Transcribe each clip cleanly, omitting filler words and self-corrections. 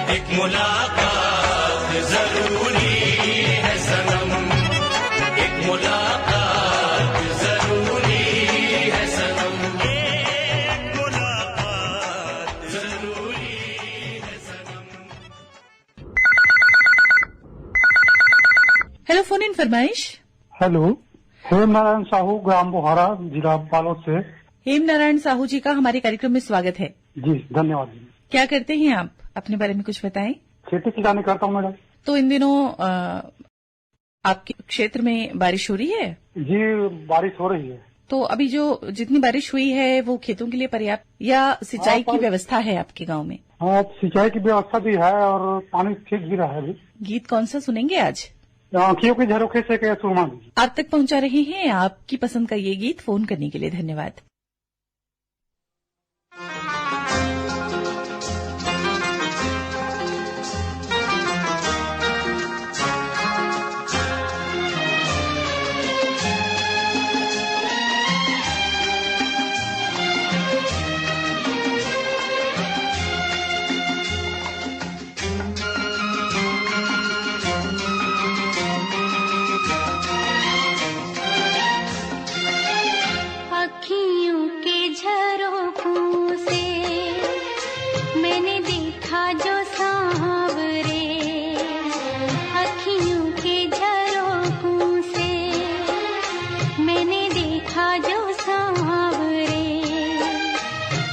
एक मुलाकात जरूरी है सनम, एक मुलाकात जरूरी है सनम, एक मुलाकात जरूरी है सनम। हेलो, फोन इन फरमाइश। हेलो, हेम नारायण साहू, ग्राम बोहारा, जिला बालोद से। हेम नारायण साहू जी का हमारे कार्यक्रम में स्वागत है। जी धन्यवाद जी। क्या करते हैं आप, अपने बारे में कुछ बताएं। खेती किसानी करता हूँ मैडम। तो इन दिनों आपके क्षेत्र में बारिश हो रही है? जी बारिश हो रही है। तो अभी जो जितनी बारिश हुई है वो खेतों के लिए पर्याप्त या सिंचाई की व्यवस्था है आपके गांव में? हाँ, सिंचाई की व्यवस्था भी है और पानी ठीक गिरा है अभी। गीत कौन सा सुनेंगे आज? आँखियों की झरोखे से के सुरमा जी आप तक पहुंचा रहे हैं आपकी पसंद का ये गीत। फोन करने के लिए धन्यवाद। अखियों के झरोखों से मैंने देखा जो सांवरे, अखियों के झरोखों से मैंने देखा जो सांवरे,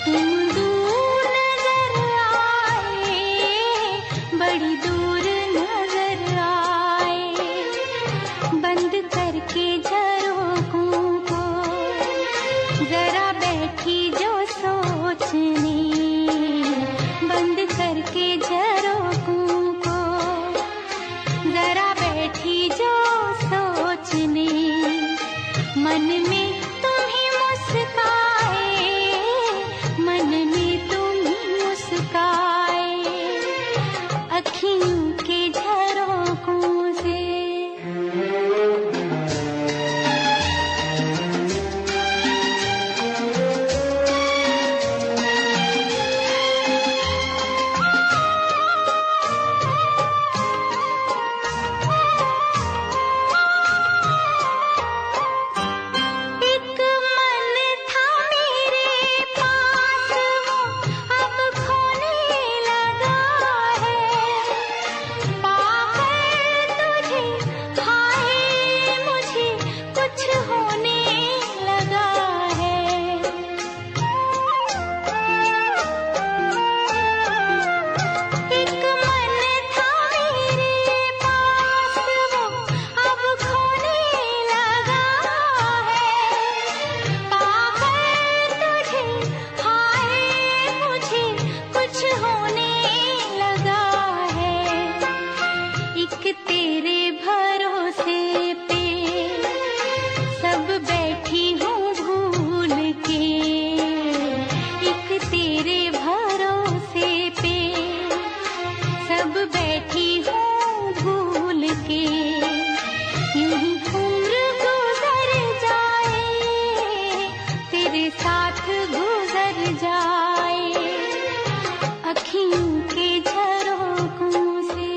तुम दूर नजर आए, बड़ी दूर नजर आए, बंद करके झरोखों को जरा बैठी जो सोचने, बंद करके झरोखों को जरा बैठी जो सोचने, मन में तुम ही मुस्काए, मन में तुम ही मुस्काए, अखियों के झरोखों से। एक मन था मेरे पास, वो अब खोने लगा है, पाकर तुझे हाय मुझे कुछ होने लगा है। एक मन था मेरे पास, वो अब खोने लगा है, पाकर तुझे हाय मुझे कुछ होने लगा है, एक तेरे भरोसे पे सब बैठी हूँ भूल के, एक तेरे भरोसे पे सब बैठी हूँ भूल के, यूं ही उम्र गुजर जाए, तेरे साथ गुजर जाए, अखियों के झरोखों से।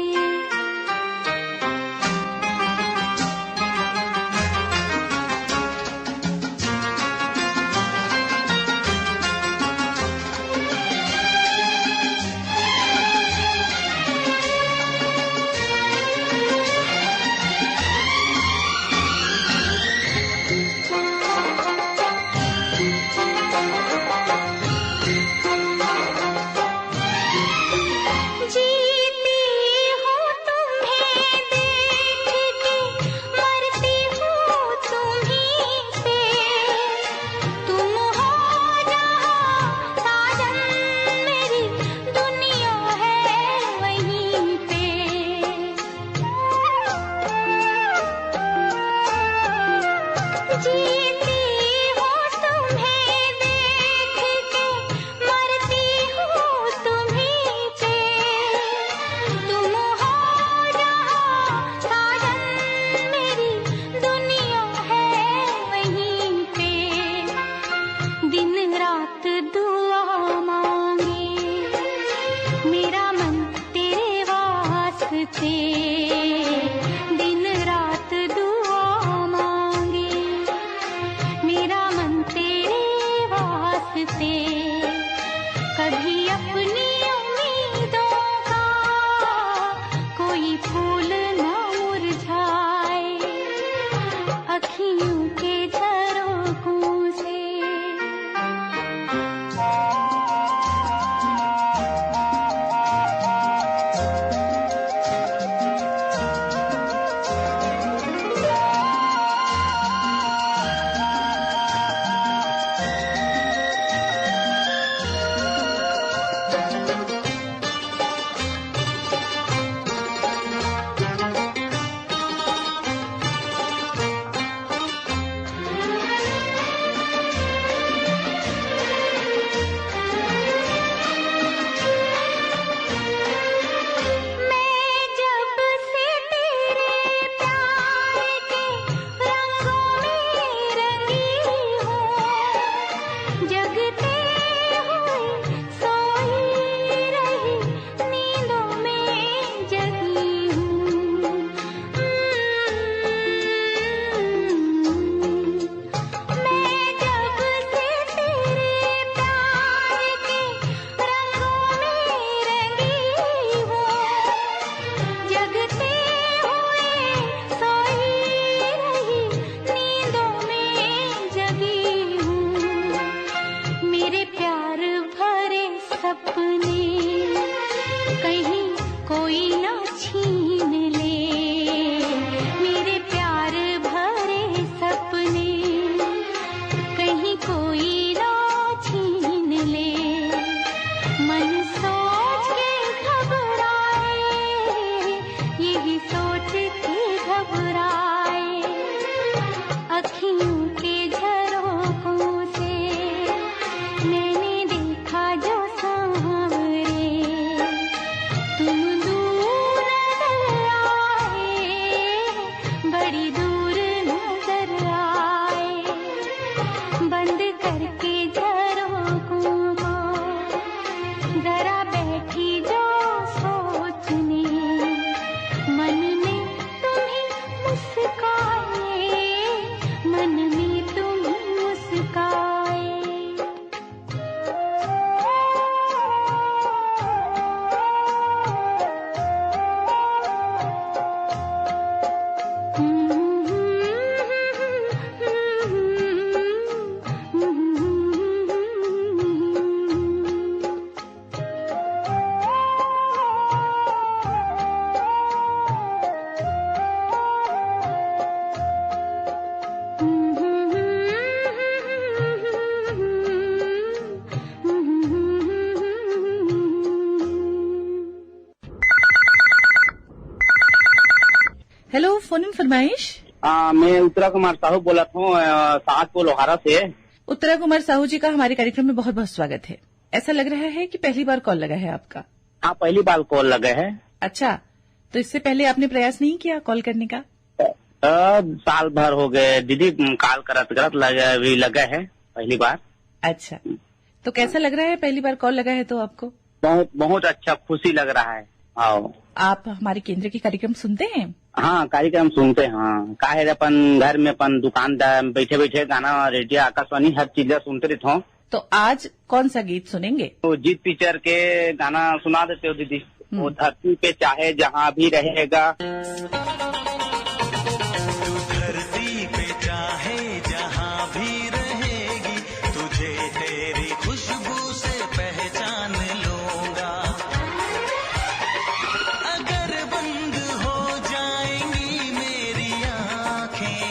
वास्ते दिन रात दुआ मांगे, मेरा मन तेरे वास्ते कभी अपनी उम्मीदों का कोई फूल न मुरझाए, अखियों के झरोखों से। हेलो, फोन इन फरमाइश। मैं उत्तरा कुमार साहू बोला हूँ सातपुर लोहारा से। उत्तरा कुमार साहू जी का हमारे कार्यक्रम में बहुत बहुत स्वागत है। ऐसा लग रहा है कि पहली बार कॉल लगा है आपका। हाँ, पहली बार कॉल लगा है। अच्छा, तो इससे पहले आपने प्रयास नहीं किया कॉल करने का? साल भर हो गए दीदी, कॉल करत लगा है पहली बार। अच्छा, तो कैसा लग रहा है पहली बार कॉल लगा है तो आपको? बहुत बहुत अच्छा, खुशी लग रहा है। आओ, आप हमारे केंद्र के कार्यक्रम सुनते हैं? हाँ, कार्यक्रम सुनते हैं। हाँ, का है अपन घर में अपन दुकान बैठे बैठे गाना, रेडियो, आकाशवाणी हर चीज सुनते रहते हो। तो आज कौन सा गीत सुनेंगे? तो जीत पिक्चर के गाना सुना देते हो दीदी। वो धरती पे चाहे जहाँ भी रहेगा। धरती पे चाहे जहाँ भी रहेगी, तुझे तेरी खुशबू से पहचान लूंगा। अगर बंद हो जाएंगी मेरी आँखें,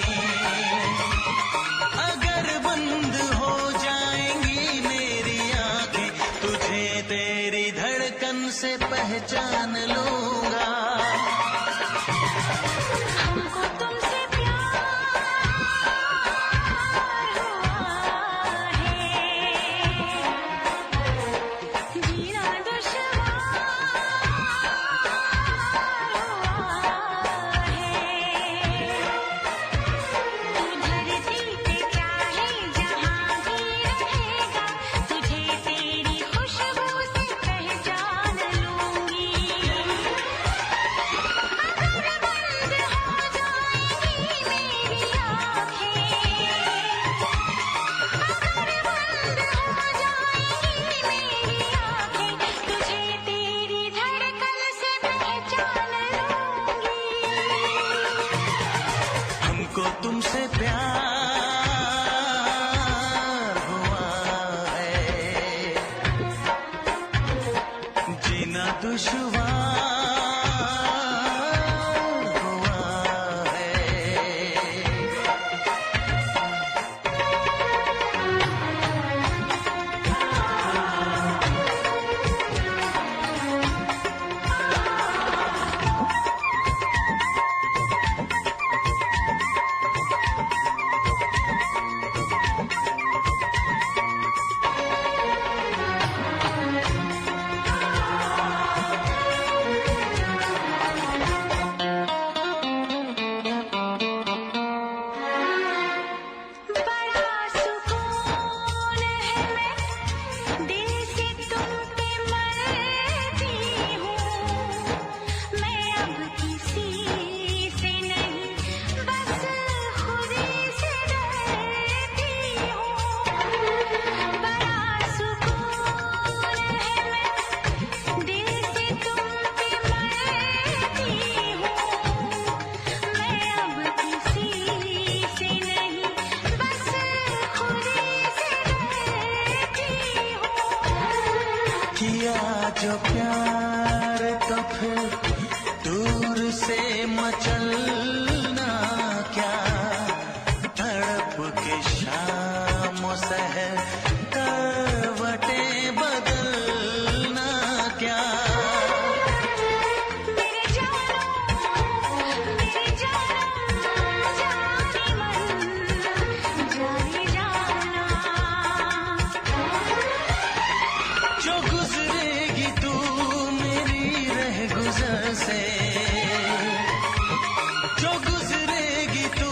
अगर बंद हो जाएंगी मेरी आँखें, तुझे तेरी धड़कन से पहचान लूंगा। हमको तुमसे प्यार हुआ है, जीना दुश्वार हुआ है। तू धरती पे चाहे जहाँ भी रहेगा, तुझे तेरी खुशबू से पहचान लूंगी। प्यार हुआ है, जीना दुश्वार हुआ है। बड़ा सुकून है, मैं दिल से तुम पे मरती हूँ। मैं अब किसी से नहीं, बस खुदी से डरती हूँ। बड़ा सुकून है, मैं दिल से तुम पे मरती हूँ। मैं अब किसी से नहीं, बस खुदी से डरती हूँ। किया जो प्यार तो फिर दूर से मचलना क्या, तड़प के शाम सहर करवटें बदलना क्या। मेरे जानम जाने मन जाने जाना। जो गुजरेगी तू मेरी रह गुजर से, जो गुजरेगी तू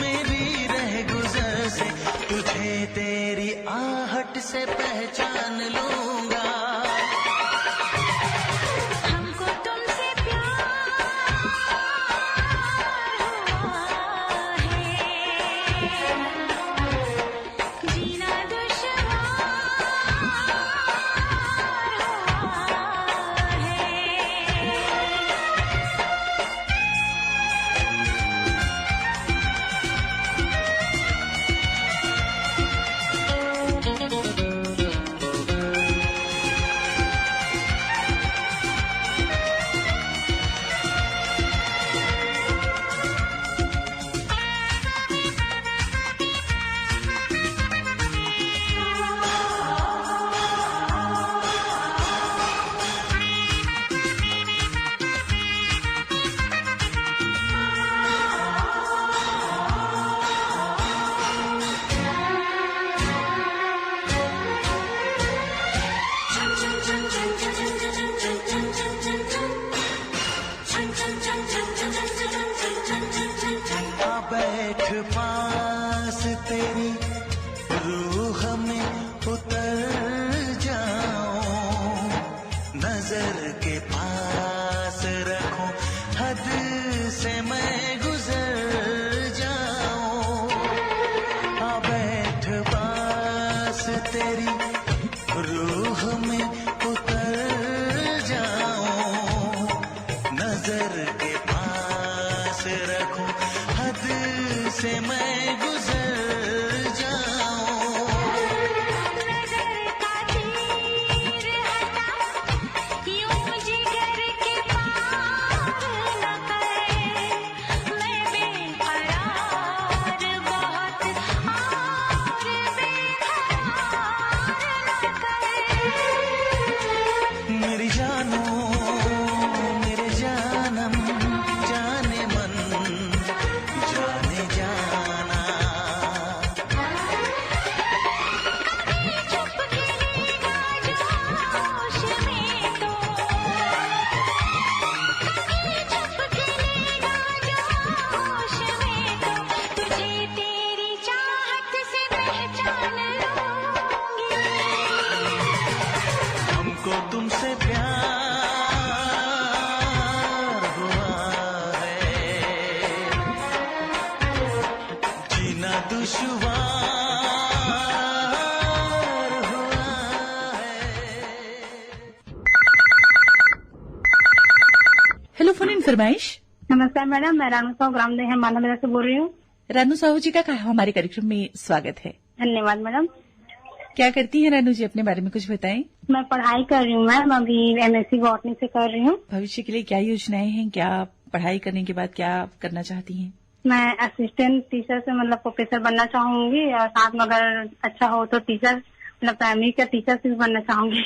मेरी रह गुजर से, तुझे तेरी आहट से पहचान लूंगा। हमको तुमसे प्यार हुआ है, जीना दुश्वार हुआ है। आ बैठ पास तेरी रूह में उतर जाऊं, नजर के पास रखूं, हद से मैं गुजर जाऊं। आ बैठ पास तेरी रूह में उतर जाऊं, नजर के पास रखूं, हद से मैं गुजर जाऊं। नजर का तीर हटा, यूं जिगर के पार न कर। मैं बेकरार बहुत और बेकरार न कर। मेरी जानो मेरे जानम जाने मन जाने जाना। चुप खिलेगा जोश में तो, चुप खिलेगा जोश में तो, तुझे तेरी चाहत से पहचान लूंगी। हमको तुमसे प्यार हुआ है, जीना दुश्वार हुआ है। हेलो फोन इन फरमाइश। नमस्कार मैडम, मैं रामसाव ग्राम देहर मानव नगर से बोल रही हूँ। रानू साहू जी का हमारे कार्यक्रम में स्वागत है। धन्यवाद मैडम। क्या करती हैं रानू जी, अपने बारे में कुछ बताएं। मैं पढ़ाई कर रही हूँ मैम, अभी MSc बॉटनी से कर रही हूँ। भविष्य के लिए क्या योजनाएं हैं, क्या पढ़ाई करने के बाद क्या करना चाहती हैं? मैं असिस्टेंट टीचर से मतलब प्रोफेसर बनना चाहूंगी और साथ में अगर अच्छा हो तो टीचर मतलब प्राइमरी का टीचर से भी बनना चाहूंगी।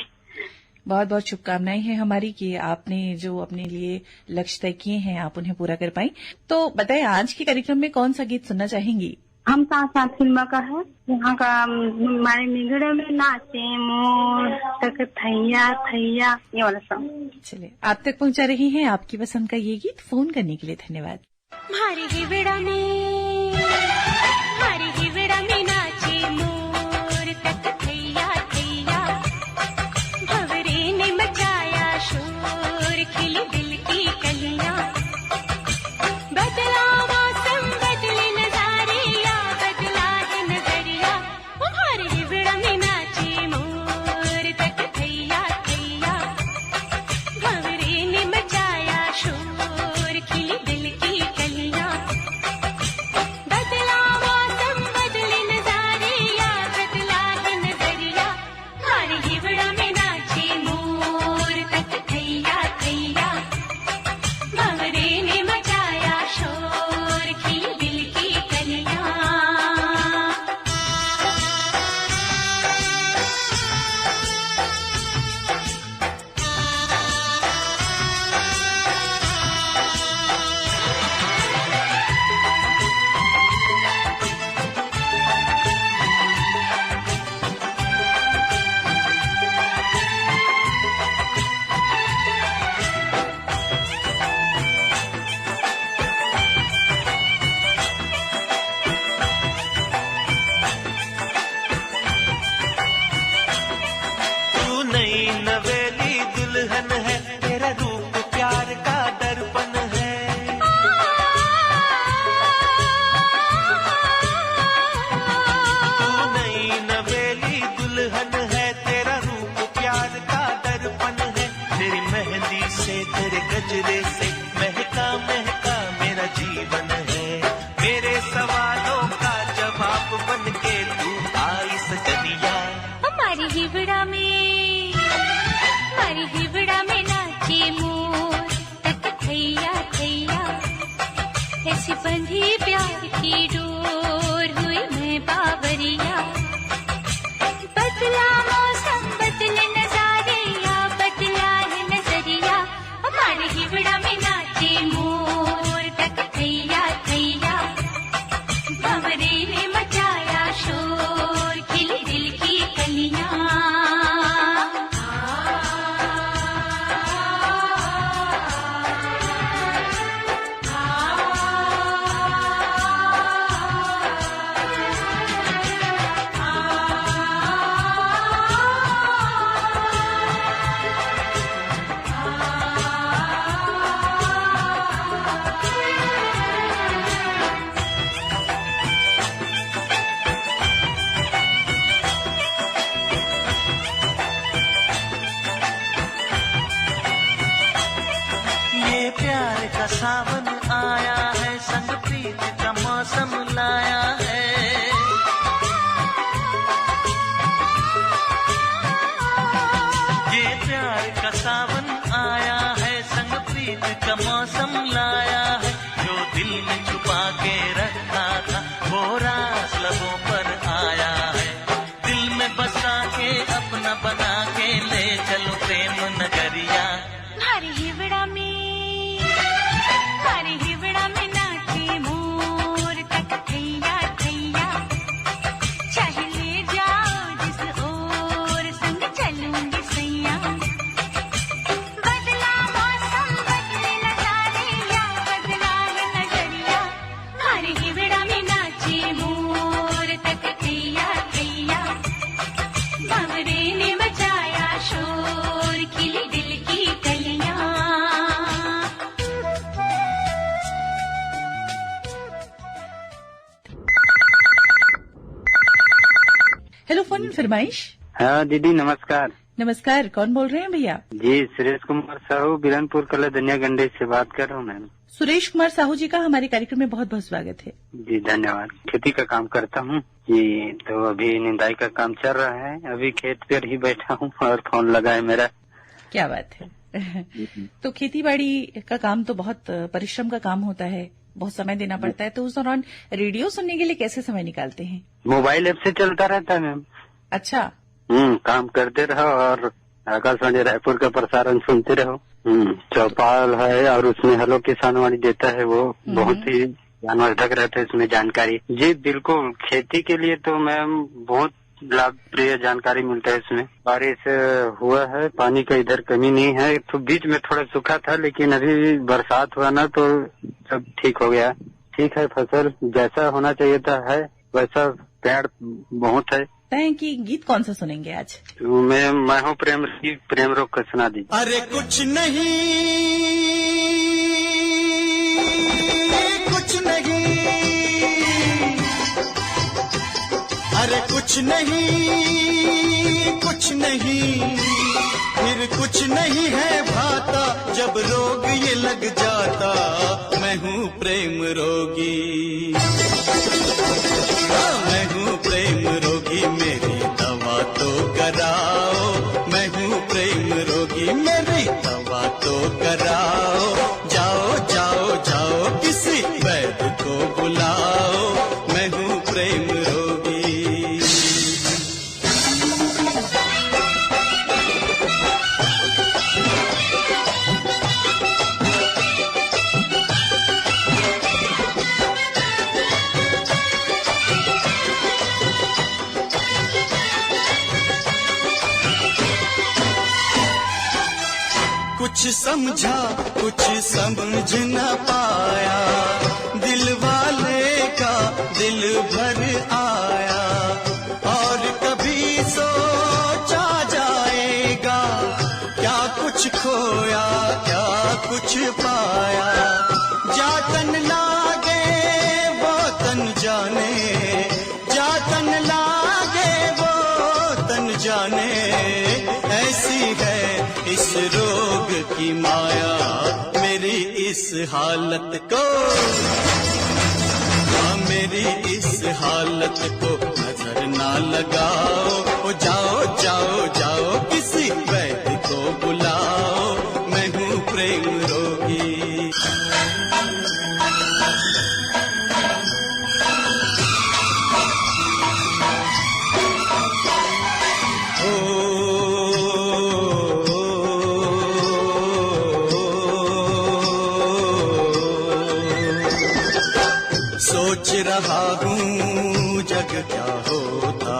बहुत बहुत शुभकामनाएं हैं हमारी कि आपने जो अपने लिए लक्ष्य तय किए हैं आप उन्हें पूरा कर पाई। तो बताएं, आज के कार्यक्रम में कौन सा गीत सुनना चाहेंगी? हम साथ साथ फिल्म का है, यहाँ का हमारे निगड़ में नाचे मोर तक थैया थैया, ये वाला सॉन्ग। चलिए, आप तक पहुंचा रही हैं आपकी पसंद का ये गीत। फोन करने के लिए धन्यवाद। मारी हिवड़ा में नाचे मोर तक थैया थैया, भंवरे ने मचाया शोर, खिली दिल की कलियां, बदला मौसम बदले नजारिया, बदला है नजरिया। मारी हिवड़ा में नाचे मोर तक थैया थैया, भंवरे ने मचाया शोर, खिली दिल की कलियां, बदला मौसम बदले नजारिया, बदला है नजरिया। मारी हिवड़ा में नाचे मोर तक थैया थैया, भंवरे ने मचाया शोर, खिली दिल की कलियां। तू नई नवेली दुल्हन है, तेरा रूप प्यार का दर्पण है। तू नई नवेली दुल्हन है, तेरा रूप प्यार का दर्पण है। तेरी मेहंदी से तेरे गजरे से महका महका मेरा जीवन है। मेरे सवालों का जवाब बन के तू आई सजनिया। मारी हिवड़ा में नाचे मोर तक थैया थैया, ऐसी बंधी प्यार की डोर, हुई मैं बावरिया, बदला मौसम बदले नजारिया, बदला है नजरिया। मारी हिवड़ा में नाचे मोर तक थैया थैया, भंवरे ने मचाया शोर, खिली दिल की कलियां। ये प्यार का सावन आया है, संग प्रीत का मौसम लाया है। ये प्यार का सावन आया है, संग प्रीत का मौसम लाया है। जो दिल में छुपा के रखा था वो रास लबों पर आया है। दिल में बसा के अपना बना के ले चलो प्रेम नगरिया। मारी हिवड़ा में नाचे मोर तक थैया थैया, चाहे ले जाओ जिस ओर, संग चलूंगी सैया, बदला मौसम बदले नजारिया, बदला है नजरिया। मारी हिवड़ा में नाचे मोर तक थैया थैया, भंवरे ने मचाया शोर, खिली दिल की कलियां। हेलो, फोन फरमाइश। हाँ दीदी नमस्कार। नमस्कार, कौन बोल रहे हैं भैया? जी, सुरेश कुमार साहू, बिरनपुर कला धनिया गंडे से बात कर रहा हूँ मैम। सुरेश कुमार साहू जी का हमारे कार्यक्रम में बहुत बहुत स्वागत है। जी धन्यवाद। खेती का काम करता हूँ जी, तो अभी निंदाई का काम चल रहा है, अभी खेत पर ही बैठा हूँ और फोन लगा है मेरा। क्या बात है। तो खेती बाड़ी का काम तो बहुत परिश्रम का काम होता है, बहुत समय देना पड़ता है, तो उस दौरान रेडियो सुनने के लिए कैसे समय निकालते हैं? मोबाइल ऐप से चलता रहता है मैम। अच्छा। काम करते रहो और आकाशवाणी रायपुर का प्रसारण सुनते रहो। चौपाल है और उसमें हेलो किसानवाणी देता है, वो बहुत ही ज्ञानवर्धक रहता है इसमें जानकारी। जी बिल्कुल, खेती के लिए तो मैम बहुत लाभप्रिय जानकारी मिलता है इसमें। बारिश हुआ है, पानी का इधर कमी नहीं है, तो बीच में थोड़ा सूखा था, लेकिन अभी बरसात हुआ ना तो सब ठीक हो गया। ठीक है, फसल जैसा होना चाहिए था है वैसा पेड़ बहुत है। तय कि गीत कौन सा सुनेंगे आज? तो मैं हूँ प्रेम रोग का सुना दीजिए। अरे कुछ नहीं अरे कुछ नहीं फिर कुछ नहीं है भाता, जब रोग ये लग जाता, मैं हूँ प्रेम रोगी, मैं हूँ प्रेम रोगी, मेरी दवा तो कराओ, मैं हूँ प्रेम रोगी, मेरी दवा तो कराओ, जाओ जाओ जाओ किसी वैद्य को बुलाओ, मैं हूँ प्रेम रोगी। कुछ समझा कुछ समझ न पाया, दिल वाले का दिल भर आया, और कभी सोचा जाएगा, क्या कुछ खोया क्या कुछ पाया, जा तन लागे वो तन जाने, जा तन लागे वो तन जाने, ऐसी है इस रोग की माया, मेरी इस हालत को, मेरी इस हालत को नजर ना लगाओ, जाओ जाओ जाओ किसी वैद्य को बुलाओ, मैं हूँ प्रेम रोगी। सोच रहा हूँ जग क्या होता,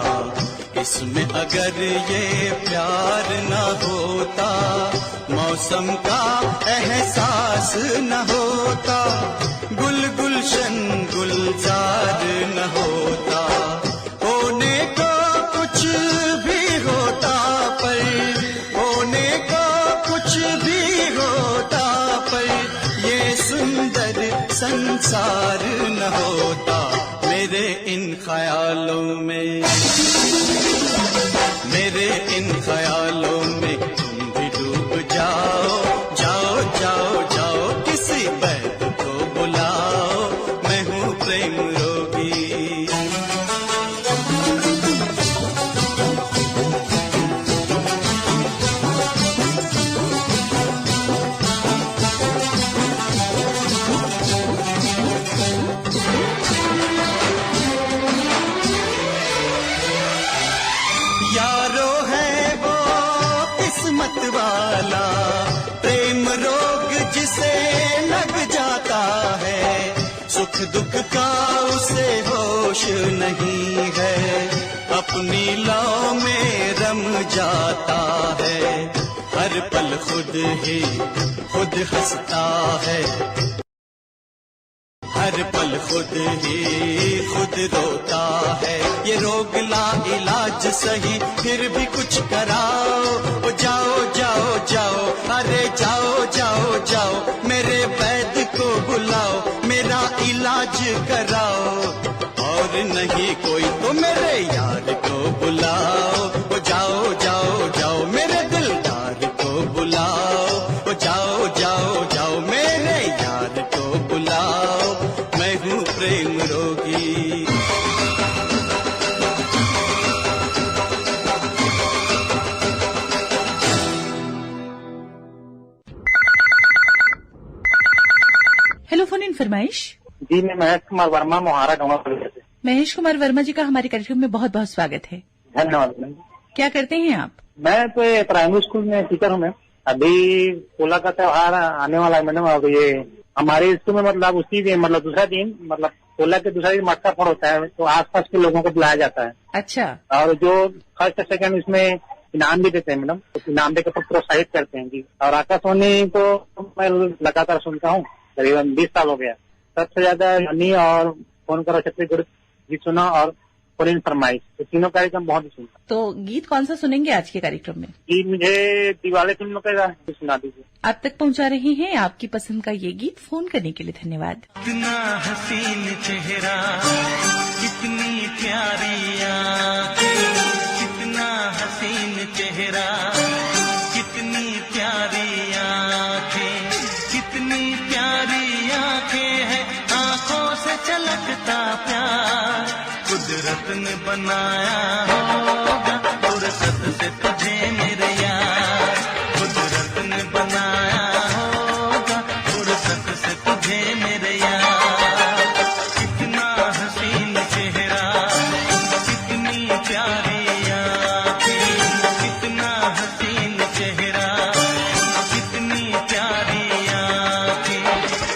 इसमें अगर ये प्यार न होता, मौसम का एहसास न होता, गुल गुलशन गुलजार न होता, होने को कुछ भी होता पर, होने को कुछ भी होता पर, ये सुंदर संसार न होता, मेरे इन ख्यालों में, मेरे इन ख्यालों में तुम भी डूब जाओ, जाओ जाओ जाओ किसी वैद्य को बुलाओ, मैं हूँ प्रेम रोगी। यारो है वो किस्मत वाला, प्रेम रोग जिसे लग जाता है, सुख दुख का उसे होश नहीं है, अपनी लौ में रम जाता है, हर पल खुद ही खुद हंसता है, हर पल खुद ही खुद रोता है, ये रोग ला इलाज सही फिर भी कुछ कराओ, ओ जाओ जाओ जाओ, अरे जाओ जाओ जाओ, मेरे वैद्य को बुलाओ, मेरा इलाज कराओ, और नहीं कोई तो मेरे यार को बुलाओ, ओ जाओ जाओ जाओ मेरे हेलो फोन इन फरमाइश। जी मैं महेश कुमार वर्मा मोहारा डोंगरपुर से। महेश कुमार वर्मा जी का हमारे कार्यक्रम में बहुत बहुत स्वागत है। धन्यवाद मैम। क्या करते हैं आप? मैं तो ये प्राइमरी स्कूल में टीचर हूँ मैम। अभी पोला का त्योहार आने वाला है मैडम। अब ये हमारे स्कूल में मतलब उसी दिन मतलब दूसरा दिन मतलब पोला के दूसरा दिन मटका फोड़ होता है, तो आसपास के लोगों को बुलाया जाता है। अच्छा। और जो फर्स्ट सेकंड इसमें इनाम भी देते हैं मैडम, तो इनाम देकर प्रोत्साहित करते हैं जी। और आकाशवाणी तो मैं लगातार सुनता हूँ, करीबन 20 साल हो गया। सबसे ज्यादा यानी और फोन करो छत्तीसगढ़ गीत सुना और फोन इन फरमाइश, तो तीनों कार्यक्रम बहुत ही सुनता। तो गीत कौन सा सुनेंगे आज के कार्यक्रम में? जी मुझे दिवाली फिल्म का सुना दीजिए। आप तक पहुंचा रहे हैं आपकी पसंद का ये गीत। फोन करने के लिए धन्यवाद। कितना हसीन चेहरा, कितनी प्यारी आंखें, कितना हसीन चेहरा, कितनी प्यारी आंखें, कितनी प्यारी आंखें हैं, आंखों से छलकता प्यार कुदरत ने बनाया होगा, फुर्सत से तुझे मेरे यार, कुदरत ने बनाया होगा, फुर्सत से तुझे मेरे यार। कितना हसीन चेहरा, कितनी प्यारी आंखें, कितना हसीन चेहरा, कितनी प्यारी आंखें,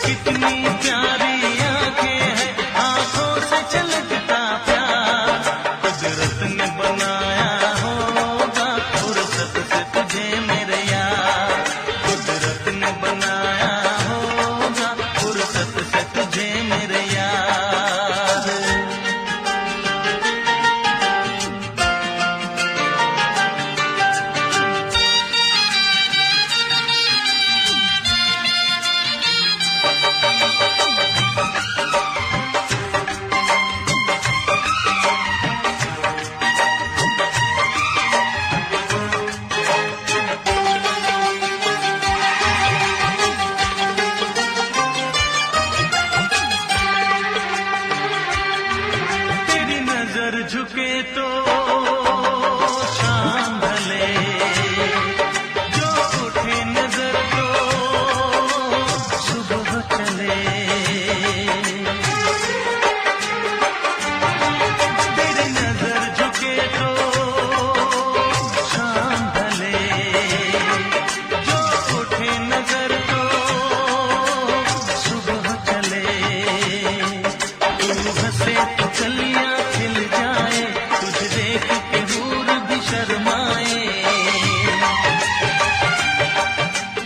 कितनी प्यारी आंखें हैं, आंखों से छलकता प्यार कुदरत ने बनाया होगा, फुर्सत से तुझे मेरे यार, कुदरत ने बनाया होगा, फुर्सत से तुझे मेरे यार। तेरी नजर झुके तो शाम ढले, जो उठे नजर तो सुबह चले। तेरी नजर झुके तो शाम ढले, जो उठे नजर तो सुबह चले। तू हंसे तो कलियां खिल जाए, तुझे देख के हूर भी शर्माए।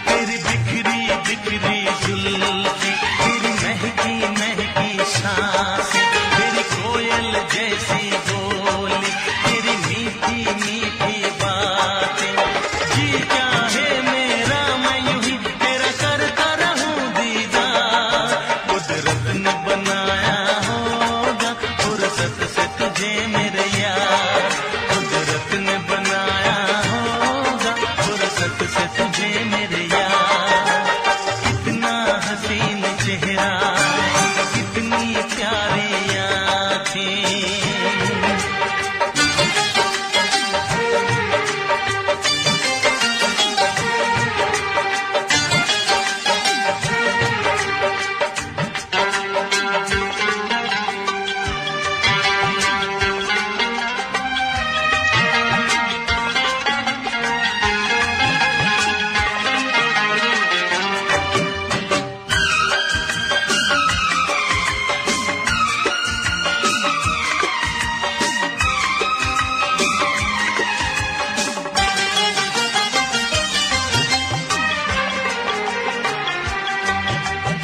तेरी बिखरी बिखरी जुल्फी, तेरी महकी महकी सांसें, तेरी कोयल जैसी बोली, तेरी मीठी मीठी बातें, जी चाहे मेरा मैं यूं ही तेरा करता रहूं दीदार, कुदरत ने बनाया होगा, फुर्सत से तुझे मेरे यार, कुदरत ने बनाया होगा, फुर्सत से तुझे मेरे यार। कितना हसीन चेहरा, कितनी प्यारी आंखें।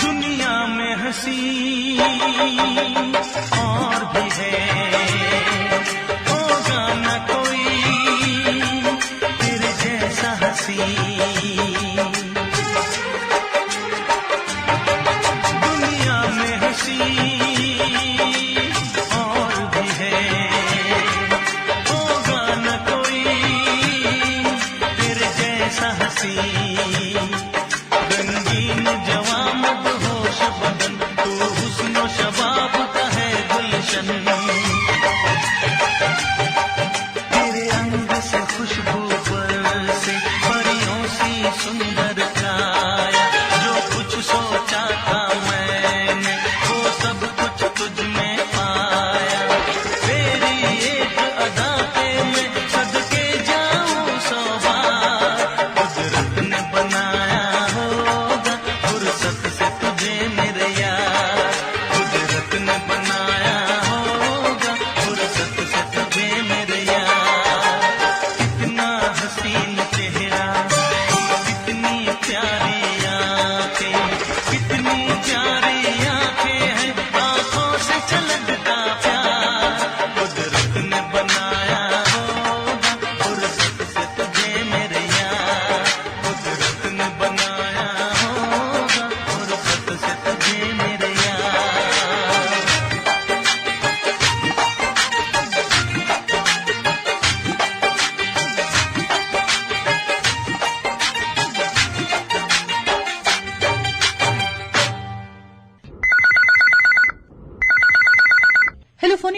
दुनिया में हंसी और भी है, होगा न कोई तेरे जैसा हंसी। दुनिया में हंसी और भी है, होगा न कोई तेरे जैसा हंसी। रंगीन जवां मदहोश बदन, तू हुस्न शबाब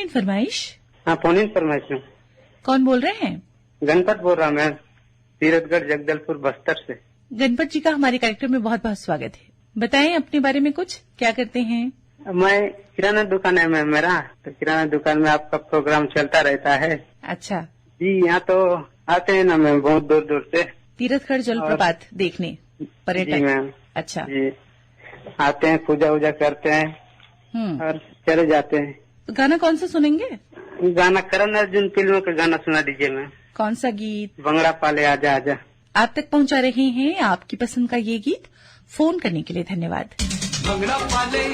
इन फरमाइश। हाँ, फोन इन फरमाइश में। कौन बोल रहे हैं? गणपत बोल रहा मैं, तीरथगढ़ जगदलपुर बस्तर से। गणपत जी का हमारे कार्यक्रम में बहुत बहुत स्वागत है। बताएं अपने बारे में कुछ, क्या करते हैं? मैं किराना दुकान है मेरा, तो किराना दुकान में आपका प्रोग्राम चलता रहता है। अच्छा जी, यहाँ तो आते हैं ना मैम बहुत दूर दूर से। तीरथगढ़ जलप्रपात देखने जी पर्यटक? मैम। अच्छा जी, आते हैं, पूजा वूजा करते हैं और चले जाते हैं। तो गाना कौन सा सुनेंगे? गाना करण अर्जुन फिल्म का गाना सुना दीजिए मैम। कौन सा गीत? भंगड़ा पाले आजा आजा। आप तक पहुंचा रहे हैं आपकी पसंद का ये गीत। फोन करने के लिए धन्यवाद। भंगड़ा पाले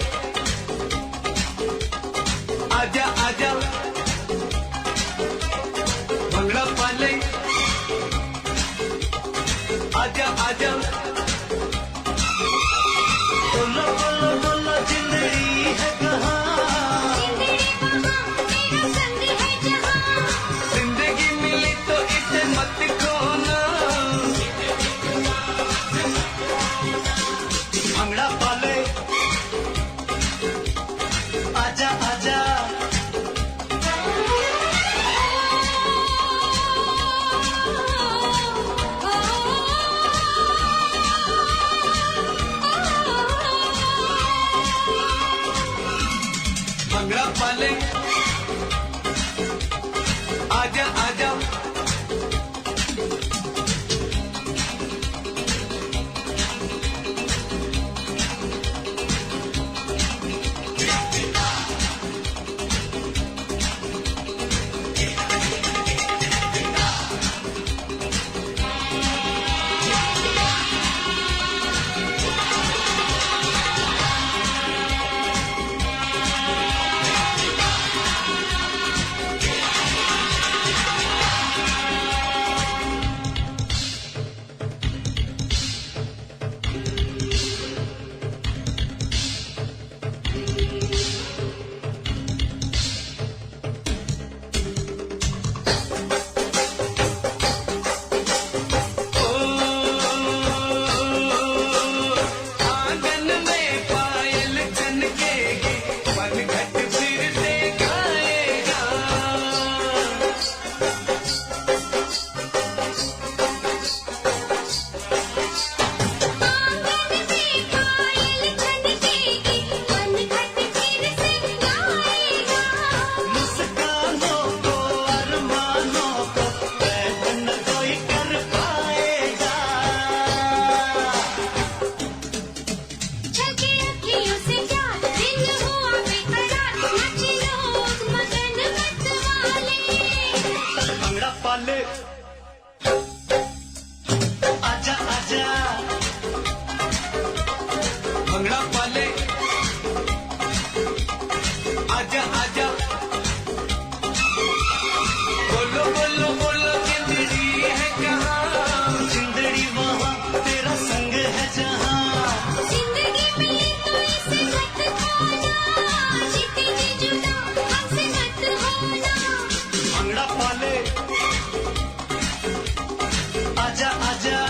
आजा आजा, भंगड़ा पाले आजा आजा, बोलो बोलो बोलो जिंदगी है कहाँ, जिंदगी मिली तो इसे मत खोना, भंगड़ा पाले आजा आजा। भंगड़ा पाले आजा आजा, पाले आजा आजा, भंगड़ा पाले आजा आजा, बोलो बोलो बोलो जिंदड़ी है कहाँ, जिंदड़ी वहाँ तेरा संग है जहाँ, जिंदगी मिली तो इसे मत खोना, जीते जी जुटा हमसे मत होना। भंगड़ा पाले आजा आजा।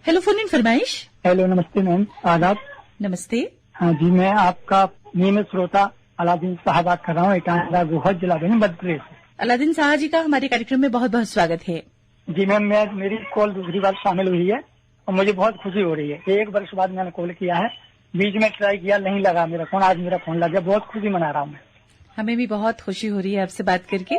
हेलो फोन इन फरमाइश। हेलो, नमस्ते मैम, आदाब। नमस्ते। हाँ जी, मैं आपका नियमित श्रोता अलादीन साहब बात कर रहा हूँ, इटानगर गोहद जिला में, मध्य प्रदेश से। अलादीन शाह जी का हमारे कार्यक्रम में बहुत बहुत स्वागत है। जी मैम, मेरी कॉल दूसरी बार शामिल हुई है और मुझे बहुत खुशी हो रही है। 1 वर्ष बाद मैंने कॉल किया है, बीच में ट्राई किया, नहीं लगा मेरा फोन, आज मेरा फोन लग गया, बहुत खुशी मना रहा हूँ मैं। हमें भी बहुत खुशी हो रही है आपसे बात करके।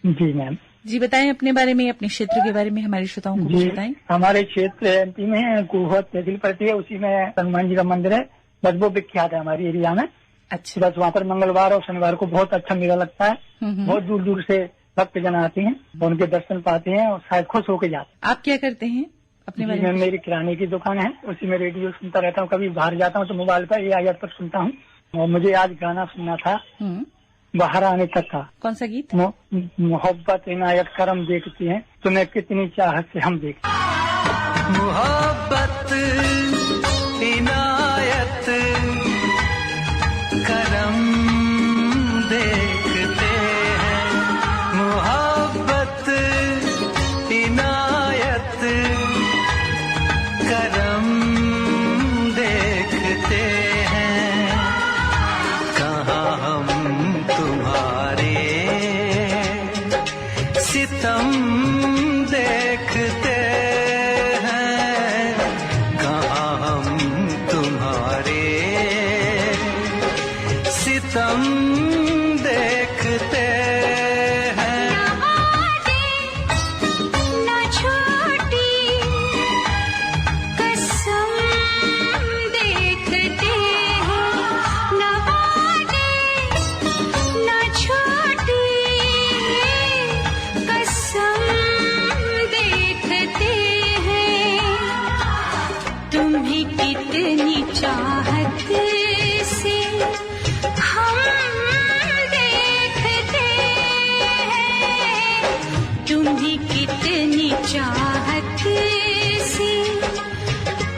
जी मैम। जी बताएं अपने बारे में, अपने क्षेत्र के बारे में हमारे श्रोताओं को कुछ जी, बताएं। हमारे क्षेत्र एमपी में गोहद तहसील पड़ती है, उसी में हनुमान जी का मंदिर है, बस वो विख्यात है हमारी एरिया में। अच्छा। बस वहाँ पर मंगलवार और शनिवार को बहुत अच्छा मेला लगता है। बहुत दूर दूर से भक्त जन आते हैं और उनके दर्शन पाते हैं और शायद खुश होकर जाते हैं। आप क्या करते हैं अपने बारे में? मेरी किराने की दुकान है, उसी में रेडियो सुनता रहता हूँ, कभी बाहर जाता हूँ तो मोबाइल पर AIR पर सुनता हूँ। और मुझे आज गाना सुनना था बाहर आने तक का। कौन सा गीत? मोहब्बत इनायत करम देखती है, तुम्हें कितनी चाहत से हम देखते हैं। मोहब्बत इनायत कितनी चाहत से हम देखते हैं, तुम्ही कितनी चाहत से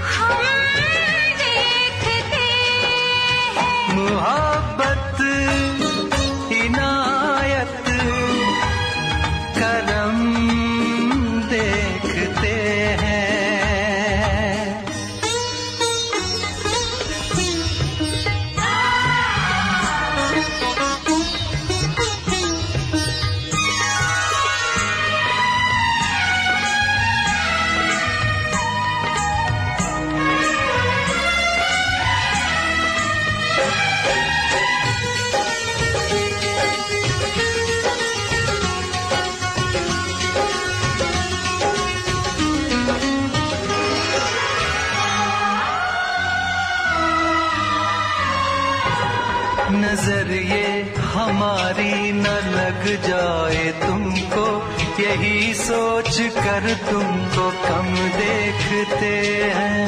हम देखते हैं। मोहब्बत इनायत करम देखते हैं। नजर ये हमारी न लग जाए तुमको, यही सोच कर तुमको कम देखते हैं।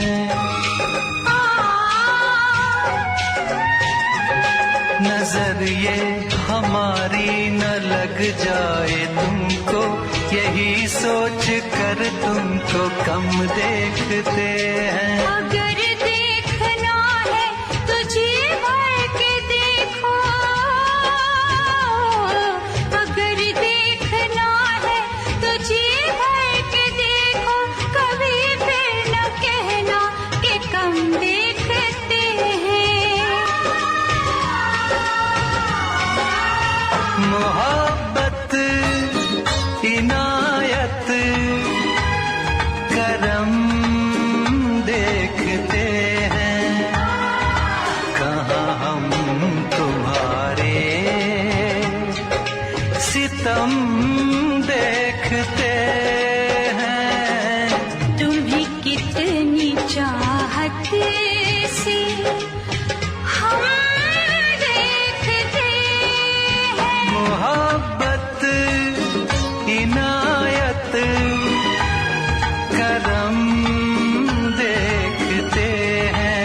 नजर ये हमारी न लग जाए तुमको, यही सोच कर तुमको कम देखते हैं। अगर देखना है तो जी भर के देखो, अगर देखना है तो जी भर के देखो, कभी फिर न कहना कि कम देखते हैं। मोहब्बत इनायत करम देखते हैं, कहाँ हम तुम्हारे सितम देखते हैं। तुम्ही कितनी चाहत से हम देखते हैं। मोहब्बत इनायत करम देखते हैं।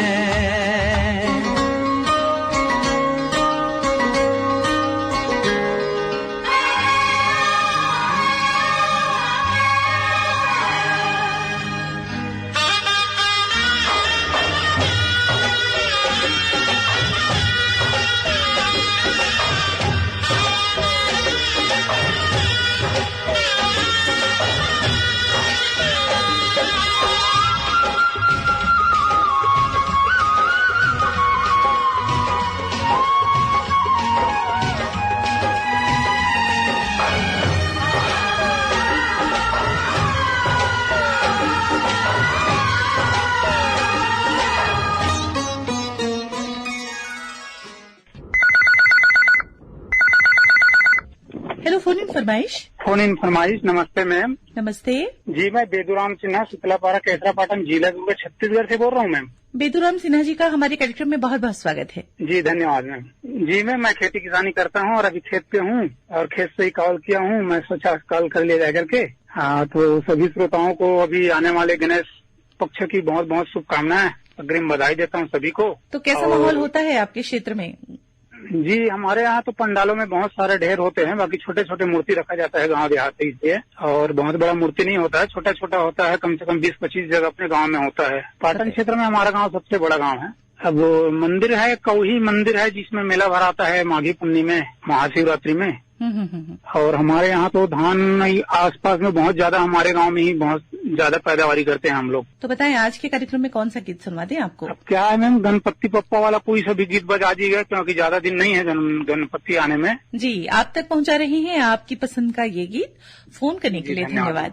हेलो, फोन इन फरमाइश। फोन इन फरमाइश। नमस्ते मैम। नमस्ते। जी मैं बेदुराम सिन्हा, शीतलापारा, केसरापाटन, जिला दुर्ग, छत्तीसगढ़ से बोल रहा हूँ मैम। बेदुराम सिन्हा जी का हमारे कार्यक्रम में बहुत बहुत स्वागत है। जी धन्यवाद मैम। जी मैं खेती किसानी करता हूँ और अभी खेत पे हूँ और खेत से ही कॉल किया हूँ। मैं सोचा कॉल कर लिया जाए करके। हाँ, तो सभी श्रोताओं को अभी आने वाले गणेश पक्ष की बहुत बहुत शुभकामनाएं, अग्रिम बधाई देता हूँ सभी को। तो कैसा माहौल होता है आपके क्षेत्र में? जी हमारे यहाँ तो पंडालों में बहुत सारे ढेर होते हैं, बाकी छोटे छोटे मूर्ति रखा जाता है गांव देहात से, और बहुत बड़ा मूर्ति नहीं होता है, छोटा छोटा होता है। कम से कम 20-25 जगह अपने गांव में होता है। पाटन क्षेत्र में हमारा गांव सबसे बड़ा गांव है। अब मंदिर है, कौही मंदिर है, जिसमें मेला भराता है माघी पुन्नी में, महाशिवरात्रि में। और हमारे यहाँ तो धान आसपास में बहुत ज्यादा, हमारे गांव में ही बहुत ज्यादा पैदावारी करते हैं हम लोग। तो बताएं आज के कार्यक्रम में कौन सा गीत सुनवा दें आपको? अब क्या है मैम, गणपति पप्पा वाला कोई सा भी गीत बजा दीजिएगा, क्योंकि ज्यादा दिन नहीं है गणपति आने में। जी, आप तक पहुंचा रहे हैं आपकी पसंद का ये गीत। फोन करने के लिए धन्यवाद।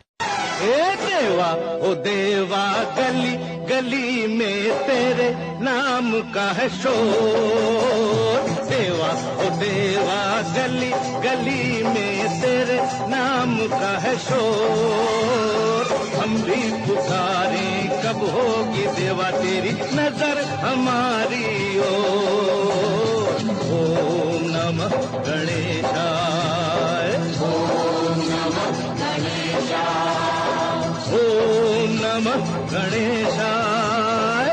देवा ओ देवा, गली गली में तेरे नाम का है शोर। देवा ओ देवा, गली गली में तेरे नाम का है शोर। हम भी पुकारे कब होगी देवा तेरी नजर हमारी ओर। ओम नमः गणेशाय, ओम नमः गणेशाय, ओम नमः गणेशाय।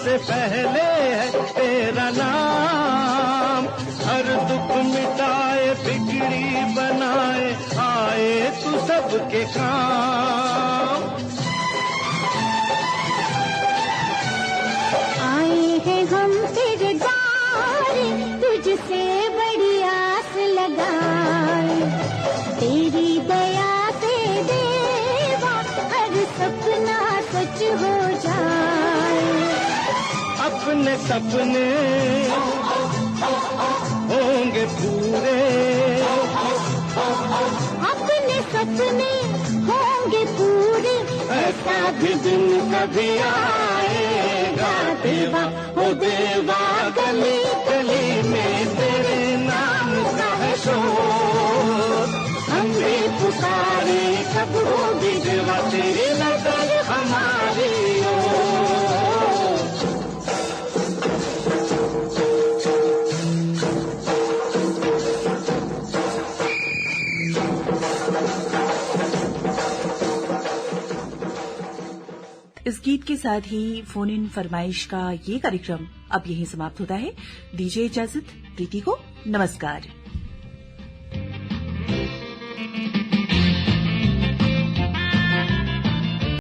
से पहले है तेरा नाम। हर दुख मिटाए बिगड़ी बनाए आए तू सबके काम। आए हैं हम तेरे द्वार, तुझसे बड़ी आस लगाए। तेरी दया से देवा हर सपना सच हो जाए। अपने सपने होंगे पूरे, अपने सपने होंगे पूरे। ऐसा भी दिन कभी आएगा देवा, ओ देवा गली गली में तेरे नाम का है शोर। हम भी पुकारे कब होगी देवा तेरी नजर हमारी ओर। इस गीत के साथ ही फोन इन फरमाइश का ये कार्यक्रम अब यहीं समाप्त होता है। दीजिए इजाजत प्रीति को। नमस्कार।